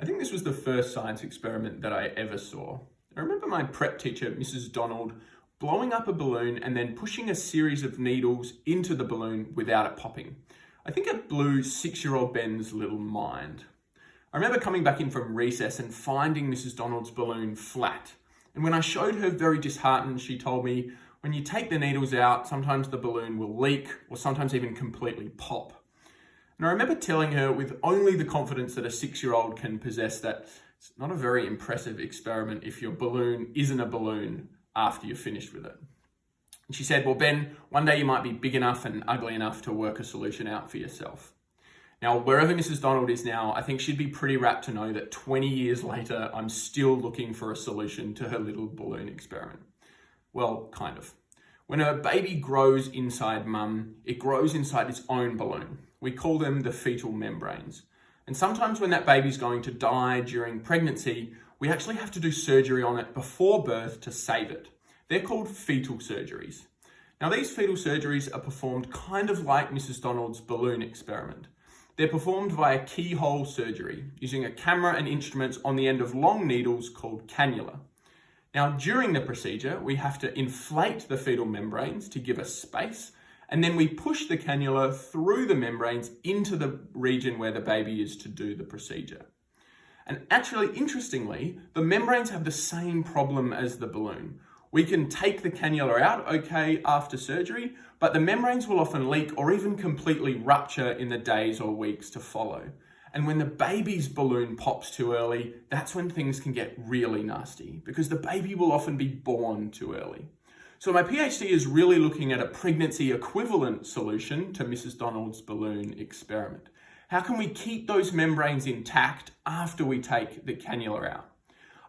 I think this was the first science experiment that I ever saw. I remember my prep teacher, Mrs. Donald, blowing up a balloon and then pushing a series of needles into the balloon without it popping. I think it blew 6-year-old Ben's little mind. I remember coming back in from recess and finding Mrs. Donald's balloon flat. And when I showed her very disheartened, she told me, when you take the needles out, sometimes the balloon will leak or sometimes even completely pop. And I remember telling her with only the confidence that a 6-year-old can possess that it's not a very impressive experiment if your balloon isn't a balloon after you're finished with it. And she said, well, Ben, one day you might be big enough and ugly enough to work a solution out for yourself. Now, wherever Mrs. Donald is now, I think she'd be pretty rapt to know that 20 years later, I'm still looking for a solution to her little balloon experiment. Well, kind of. When a baby grows inside mum, it grows inside its own balloon. We call them the fetal membranes. And sometimes when that baby's going to die during pregnancy, we actually have to do surgery on it before birth to save it. They're called fetal surgeries. Now, these fetal surgeries are performed kind of like Mrs. Donald's balloon experiment. They're performed via keyhole surgery, using a camera and instruments on the end of long needles called cannula. Now, during the procedure, we have to inflate the fetal membranes to give us space, and then we push the cannula through the membranes into the region where the baby is to do the procedure. And actually, interestingly, the membranes have the same problem as the balloon. We can take the cannula out okay after surgery, but the membranes will often leak or even completely rupture in the days or weeks to follow. And when the baby's balloon pops too early, that's when things can get really nasty because the baby will often be born too early. So my PhD is really looking at a pregnancy equivalent solution to Mrs. Donald's balloon experiment. How can we keep those membranes intact after we take the cannula out?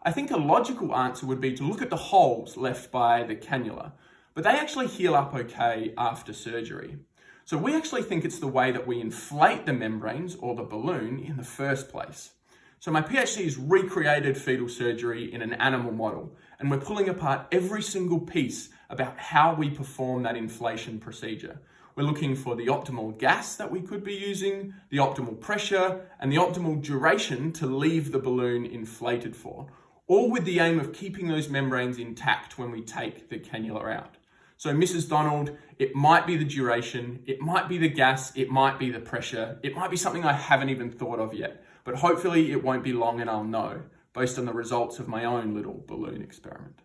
I think a logical answer would be to look at the holes left by the cannula, but they actually heal up okay after surgery. So we actually think it's the way that we inflate the membranes or the balloon in the first place. So my PhD has recreated fetal surgery in an animal model, and we're pulling apart every single piece about how we perform that inflation procedure. We're looking for the optimal gas that we could be using, the optimal pressure, and the optimal duration to leave the balloon inflated for, all with the aim of keeping those membranes intact when we take the cannula out. So Mrs. Donald, it might be the duration, it might be the gas, it might be the pressure, it might be something I haven't even thought of yet, but hopefully it won't be long and I'll know, based on the results of my own little balloon experiment.